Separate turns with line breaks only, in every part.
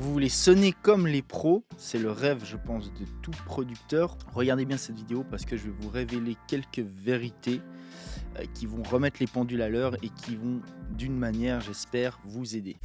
Vous voulez sonner comme les pros, c'est le rêve, je pense, de tout producteur. Regardez bien cette vidéo parce que je vais vous révéler quelques vérités qui vont remettre les pendules à l'heure et qui vont, d'une manière, j'espère, vous aider.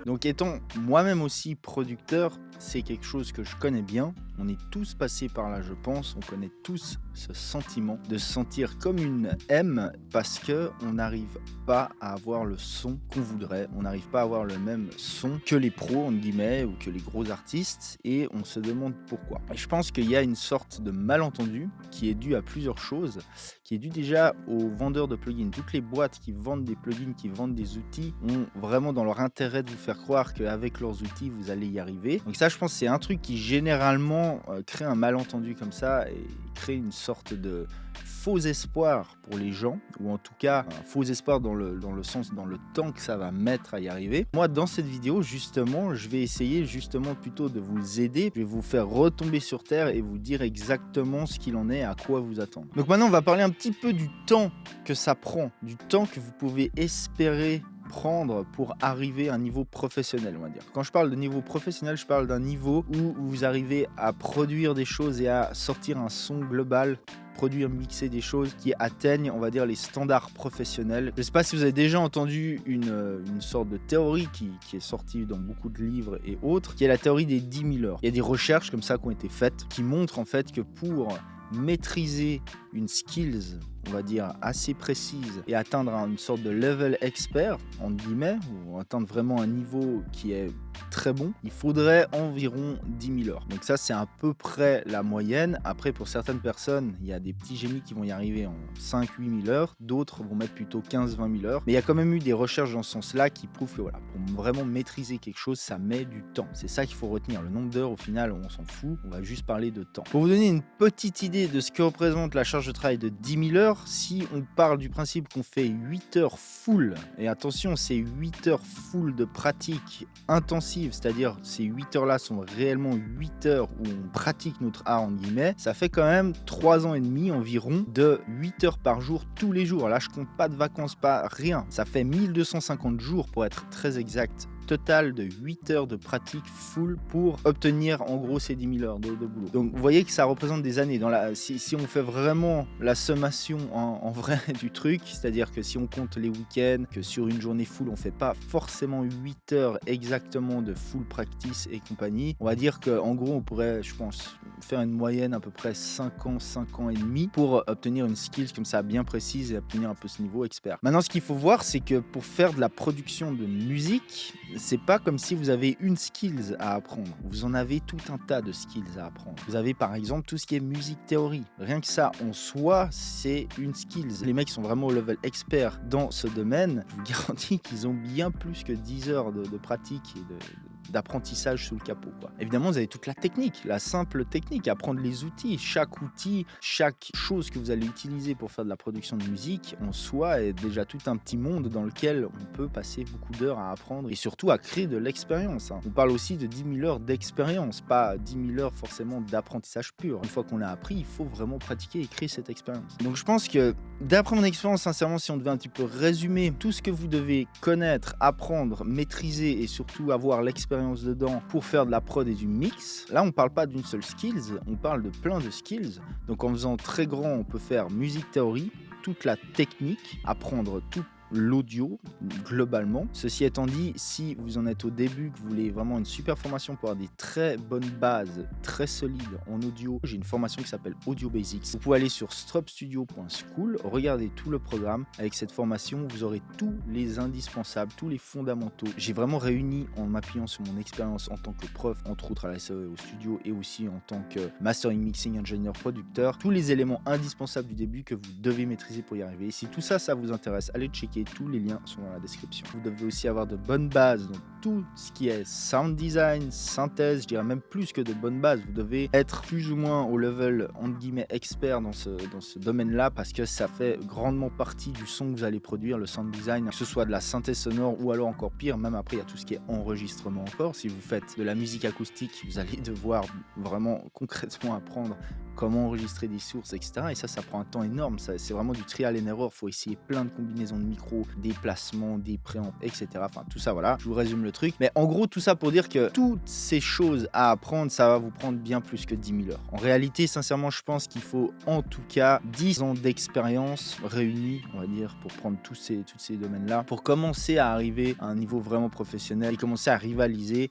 Donc étant moi-même aussi producteur, c'est quelque chose que je connais bien. On est tous passés par là, je pense. On connaît tous ce sentiment de se sentir comme une M parce que on n'arrive pas à avoir le son qu'on voudrait. On n'arrive pas à avoir le même son que les pros, entre guillemets, ou que les gros artistes. Et on se demande pourquoi. Et je pense qu'il y a une sorte de malentendu qui est dû à plusieurs choses, qui est dû déjà aux vendeurs de plugins. Toutes les boîtes qui vendent des plugins, qui vendent des outils, ont vraiment dans leur intérêt de vous faire croire qu'avec leurs outils, vous allez y arriver. Donc ça, je pense que c'est un truc qui généralement crée un malentendu comme ça et crée une sorte de faux espoir pour les gens, ou en tout cas un faux espoir dans le sens, dans le temps que ça va mettre à y arriver. Moi, dans cette vidéo, justement, je vais essayer justement plutôt de vous aider. Je vais vous faire retomber sur terre et vous dire exactement ce qu'il en est, à quoi vous attendre. Donc maintenant, on va parler un petit peu du temps que ça prend, du temps que vous pouvez espérer prendre pour arriver à un niveau professionnel, on va dire. Quand je parle de niveau professionnel, je parle d'un niveau où vous arrivez à produire des choses et à sortir un son global, produire, mixer des choses qui atteignent, on va dire, les standards professionnels. Je ne sais pas si vous avez déjà entendu une sorte de théorie qui est sortie dans beaucoup de livres et autres, qui est la théorie des 10 000 heures. Il y a des recherches comme ça qui ont été faites qui montrent en fait que pour maîtriser une skills, on va dire, assez précise et atteindre une sorte de level expert, entre guillemets, ou atteindre vraiment un niveau qui est très bon, il faudrait environ 10 000 heures. Donc ça, c'est à peu près la moyenne. Après, pour certaines personnes, il y a des petits génies qui vont y arriver en 5-8 000 heures, d'autres vont mettre plutôt 15-20 000 heures. Mais il y a quand même eu des recherches dans ce sens-là qui prouvent que voilà, pour vraiment maîtriser quelque chose, ça met du temps. C'est ça qu'il faut retenir. Le nombre d'heures, au final, on s'en fout. On va juste parler de temps. Pour vous donner une petite idée de ce que représente la charge de travail de 10 000 heures, si on parle du principe qu'on fait 8 heures full, et attention, c'est 8 heures full de pratique intensive, c'est-à-dire ces 8 heures-là sont réellement 8 heures où on pratique notre art, en guillemets, ça fait quand même 3 ans et demi environ de 8 heures par jour tous les jours. Là, je compte pas de vacances, pas rien. Ça fait 1250 jours pour être très exact. Total de 8 heures de pratique full pour obtenir en gros ces 10 000 heures de boulot. Donc vous voyez que ça représente des années. Si on fait vraiment la sommation en vrai du truc, c'est-à-dire que si on compte les week-ends, que sur une journée full on fait pas forcément 8 heures exactement de full practice et compagnie, on va dire qu'en gros on pourrait, je pense, faire une moyenne à peu près 5 ans et demi pour obtenir une skills comme ça bien précise et obtenir un peu ce niveau expert. Maintenant, ce qu'il faut voir, c'est que pour faire de la production de musique, c'est pas comme si vous avez une skills à apprendre. Vous en avez tout un tas de skills à apprendre. Vous avez par exemple tout ce qui est musique théorie. Rien que ça en soi, c'est une skills. Les mecs sont vraiment au level expert dans ce domaine. Je vous garantis qu'ils ont bien plus que 10 heures de pratique et d'apprentissage sous le capot, quoi. Évidemment, vous avez toute la technique, la simple technique, apprendre les outils. Chaque outil, chaque chose que vous allez utiliser pour faire de la production de musique, en soi, est déjà tout un petit monde dans lequel on peut passer beaucoup d'heures à apprendre et surtout à créer de l'expérience. On parle aussi de 10 000 heures d'expérience, pas 10 000 heures forcément d'apprentissage pur. Une fois qu'on l'a appris, il faut vraiment pratiquer et créer cette expérience. Donc je pense que, d'après mon expérience, sincèrement, si on devait un petit peu résumer tout ce que vous devez connaître, apprendre, maîtriser et surtout avoir l'expérience dedans pour faire de la prod et du mix, là on parle pas d'une seule skills, on parle de plein de skills. Donc en faisant très grand, on peut faire musique théorie, toute la technique, apprendre tout l'audio globalement. Ceci étant dit, si vous en êtes au début, que vous voulez vraiment une super formation pour avoir des très bonnes bases, très solides en audio, j'ai une formation qui s'appelle Audio Basics. Vous pouvez aller sur stropstudio.school, regarder tout le programme. Avec cette formation, vous aurez tous les indispensables, tous les fondamentaux. J'ai vraiment réuni, en m'appuyant sur mon expérience en tant que prof, entre autres à la SAE au studio et aussi en tant que mastering, mixing, engineer, producteur, tous les éléments indispensables du début que vous devez maîtriser pour y arriver. Et si tout ça, ça vous intéresse, allez checker. Tous les liens sont dans la description. Vous devez aussi avoir de bonnes bases, donc tout ce qui est sound design, synthèse, je dirais même plus que de bonnes bases. Vous devez être plus ou moins au level entre guillemets expert dans ce domaine-là parce que ça fait grandement partie du son que vous allez produire, le sound design, que ce soit de la synthèse sonore ou alors encore pire, même après il y a tout ce qui est enregistrement encore. Si vous faites de la musique acoustique, vous allez devoir vraiment concrètement apprendre comment enregistrer des sources, etc. Et ça prend un temps énorme. C'est vraiment du trial and error. Il faut essayer plein de combinaisons de micros, des placements, des préamps, etc. Enfin, tout ça, voilà. Je vous résume le truc. Mais en gros, tout ça pour dire que toutes ces choses à apprendre, ça va vous prendre bien plus que 10 000 heures. En réalité, sincèrement, je pense qu'il faut en tout cas 10 ans d'expérience réunis, on va dire, pour prendre tous ces domaines-là, pour commencer à arriver à un niveau vraiment professionnel et commencer à rivaliser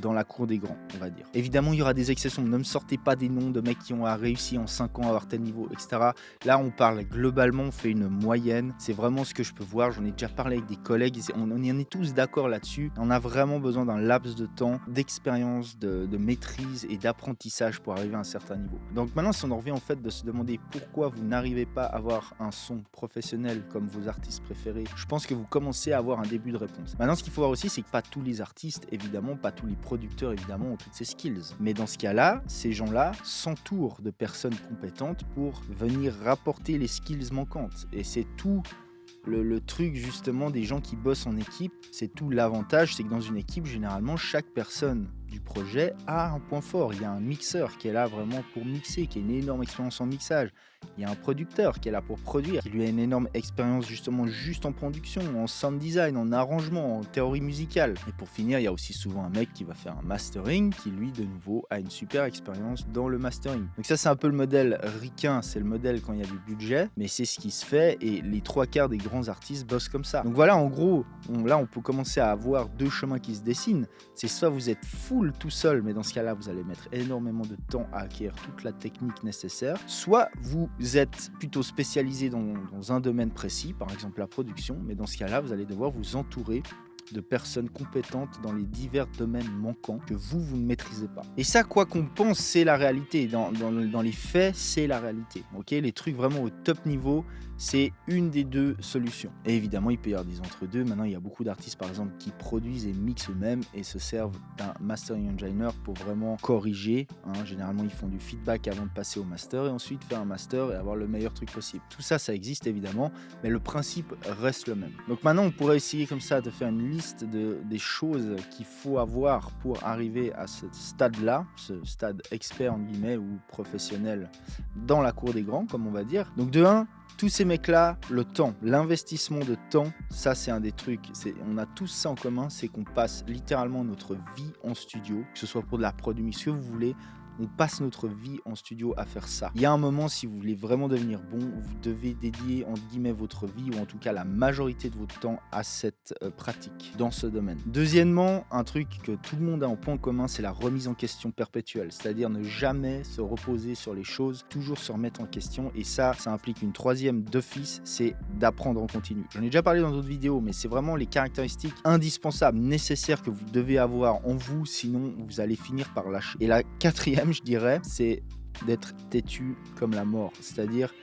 dans la cour des grands, on va dire. Évidemment, il y aura des exceptions. Ne me sortez pas des noms de mecs qui ont réussi en 5 ans à avoir tel niveau, etc. Là, on parle globalement, on fait une moyenne. C'est vraiment ce que je peux voir. J'en ai déjà parlé avec des collègues. On en est tous d'accord là-dessus. On a vraiment besoin d'un laps de temps, d'expérience, de maîtrise et d'apprentissage pour arriver à un certain niveau. Donc maintenant, si on en revient en fait de se demander pourquoi vous n'arrivez pas à avoir un son professionnel comme vos artistes préférés, je pense que vous commencez à avoir un début de réponse. Maintenant, ce qu'il faut voir aussi, c'est que pas tous les artistes, évidemment, pas tous les producteurs évidemment ont toutes ces skills. Mais dans ce cas-là, ces gens-là s'entourent de personnes compétentes pour venir rapporter les skills manquantes. Et c'est tout le truc justement des gens qui bossent en équipe. C'est tout l'avantage, c'est que dans une équipe, généralement, chaque personne du projet a un point fort. Il y a un mixeur qui est là vraiment pour mixer, qui a une énorme expérience en mixage. Il y a un producteur qui est là pour produire, qui lui a une énorme expérience justement juste en production, en sound design, en arrangement, en théorie musicale. Et pour finir, il y a aussi souvent un mec qui va faire un mastering, qui lui de nouveau a une super expérience dans le mastering. Donc ça c'est un peu le modèle ricain, c'est le modèle quand il y a du budget, mais c'est ce qui se fait et les 3/4 des grands artistes bossent comme ça. Donc voilà, en gros, là on peut commencer à avoir deux chemins qui se dessinent. C'est soit vous êtes full tout seul, mais dans ce cas-là vous allez mettre énormément de temps à acquérir toute la technique nécessaire, soit vous êtes plutôt spécialisé dans un domaine précis, par exemple la production, mais dans ce cas-là vous allez devoir vous entourer de personnes compétentes dans les divers domaines manquants que vous ne maîtrisez pas. Et ça, quoi qu'on pense, c'est la réalité. Dans les faits, c'est la réalité. Okay, les trucs vraiment au top niveau, c'est une des deux solutions. Et évidemment, il peut y avoir des entre-deux. Maintenant, il y a beaucoup d'artistes, par exemple, qui produisent et mixent eux-mêmes et se servent d'un mastering engineer pour vraiment corriger. Généralement, ils font du feedback avant de passer au master et ensuite faire un master et avoir le meilleur truc possible. Tout ça, ça existe évidemment, mais le principe reste le même. Donc maintenant, on pourrait essayer comme ça de faire une liste des choses qu'il faut avoir pour arriver à ce stade-là, ce stade expert en guillemets ou professionnel dans la cour des grands, comme on va dire. Donc de 1, tous ces mecs-là, le temps, l'investissement de temps, ça c'est un des trucs, on a tous ça en commun, c'est qu'on passe littéralement notre vie en studio, que ce soit pour de la prod, ce que vous voulez, on passe notre vie en studio à faire ça. Il y a un moment, si vous voulez vraiment devenir bon, vous devez dédier entre guillemets votre vie, ou en tout cas la majorité de votre temps à cette pratique, dans ce domaine. Deuxièmement, un truc que tout le monde a en point commun, c'est la remise en question perpétuelle, c'est-à-dire ne jamais se reposer sur les choses, toujours se remettre en question, et ça implique une troisième d'office, c'est d'apprendre en continu. J'en ai déjà parlé dans d'autres vidéos, mais c'est vraiment les caractéristiques indispensables, nécessaires que vous devez avoir en vous, sinon vous allez finir par lâcher. Et la quatrième, je dirais, c'est d'être têtu comme la mort, c'est-à-dire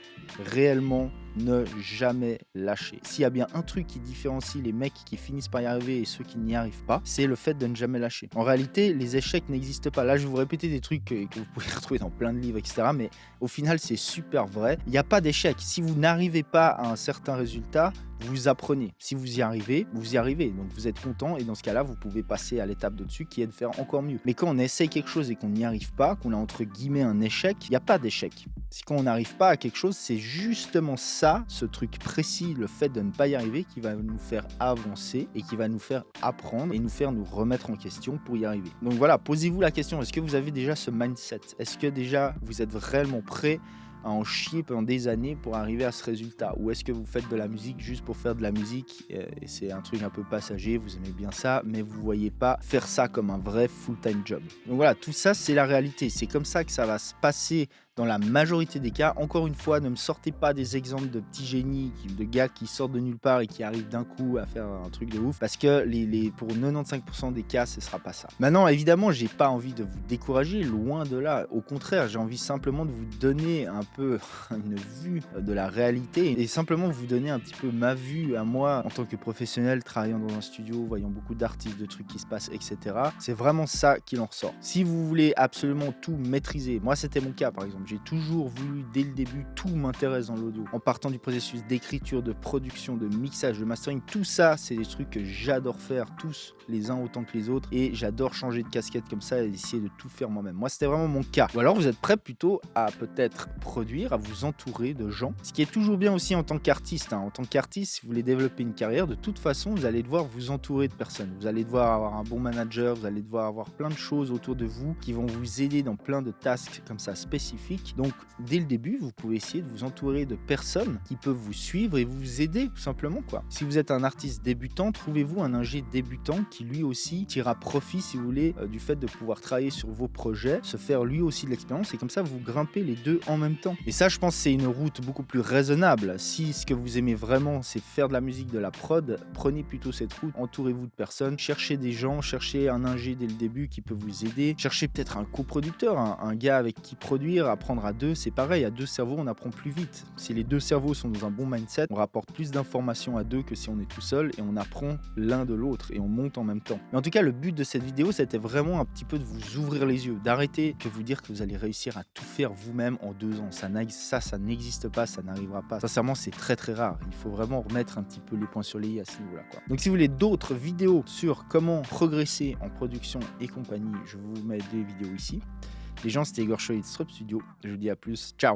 réellement ne jamais lâcher. S'il y a bien un truc qui différencie les mecs qui finissent par y arriver et ceux qui n'y arrivent pas, c'est le fait de ne jamais lâcher. En réalité, les échecs n'existent pas. Là, je vais vous répéter des trucs que vous pouvez retrouver dans plein de livres, etc. Mais au final, c'est super vrai. Il n'y a pas d'échec. Si vous n'arrivez pas à un certain résultat, vous apprenez. Si vous y arrivez, vous y arrivez. Donc vous êtes content et dans ce cas-là, vous pouvez passer à l'étape d'au-dessus qui est de faire encore mieux. Mais quand on essaye quelque chose et qu'on n'y arrive pas, qu'on a entre guillemets un échec, il n'y a pas d'échec. Si quand on n'arrive pas à quelque chose, c'est justement ça, ce truc précis, le fait de ne pas y arriver, qui va nous faire avancer et qui va nous faire apprendre et nous faire nous remettre en question pour y arriver. Donc voilà, posez-vous la question, est-ce que vous avez déjà ce mindset? Est-ce que déjà vous êtes réellement prêt à en chier pendant des années pour arriver à ce résultat? Ou est-ce que vous faites de la musique juste pour faire de la musique et c'est un truc un peu passager, vous aimez bien ça, mais vous voyez pas faire ça comme un vrai full-time job? Donc voilà, tout ça c'est la réalité, c'est comme ça que ça va se passer dans la majorité des cas. Encore une fois, ne me sortez pas des exemples de petits génies, de gars qui sortent de nulle part et qui arrivent d'un coup à faire un truc de ouf, parce que pour 95% des cas, ce sera pas ça. Maintenant, évidemment, j'ai pas envie de vous décourager, loin de là. Au contraire, j'ai envie simplement de vous donner un peu une vue de la réalité et simplement vous donner un petit peu ma vue à moi en tant que professionnel, travaillant dans un studio, voyant beaucoup d'artistes, de trucs qui se passent, etc. C'est vraiment ça qu'il en ressort. Si vous voulez absolument tout maîtriser, moi c'était mon cas par exemple, j'ai toujours voulu dès le début, tout m'intéresse dans l'audio. En partant du processus d'écriture, de production, de mixage, de mastering, tout ça c'est des trucs que j'adore faire, tous les uns autant que les autres, et j'adore changer de casquette comme ça et essayer de tout faire moi-même. Moi c'était vraiment mon cas. Ou alors vous êtes prêt plutôt à peut-être produire, à vous entourer de gens, ce qui est toujours bien aussi en tant qu'artiste. En tant qu'artiste, si vous voulez développer une carrière, de toute façon vous allez devoir vous entourer de personnes. Vous allez devoir avoir un bon manager, vous allez devoir avoir plein de choses autour de vous qui vont vous aider dans plein de tasks comme ça spécifiques. Donc dès le début, vous pouvez essayer de vous entourer de personnes qui peuvent vous suivre et vous aider tout simplement quoi. Si vous êtes un artiste débutant, trouvez-vous un ingé débutant qui lui aussi tirera profit si vous voulez du fait de pouvoir travailler sur vos projets, se faire lui aussi de l'expérience, et comme ça vous grimpez les deux en même temps. Et ça je pense c'est une route beaucoup plus raisonnable. Si ce que vous aimez vraiment c'est faire de la musique, de la prod, prenez plutôt cette route, entourez-vous de personnes, cherchez des gens, cherchez un ingé dès le début qui peut vous aider, cherchez peut-être un coproducteur, un gars avec qui produire, apprendre à deux, c'est pareil, à deux cerveaux on apprend plus vite. Si les deux cerveaux sont dans un bon mindset, on rapporte plus d'informations à deux que si on est tout seul, et on apprend l'un de l'autre et on monte en même temps. Mais en tout cas le but de cette vidéo c'était vraiment un petit peu de vous ouvrir les yeux, d'arrêter de vous dire que vous allez réussir à tout faire vous-même en 2 ans. Ça n'existe pas, ça n'arrivera pas. Sincèrement c'est très très rare, il faut vraiment remettre un petit peu les points sur les i à ce niveau là quoi. Donc si vous voulez d'autres vidéos sur comment progresser en production et compagnie, je vous mets des vidéos ici. Les gens, c'était Igor Choy de Strub Studio, je vous dis à plus, ciao.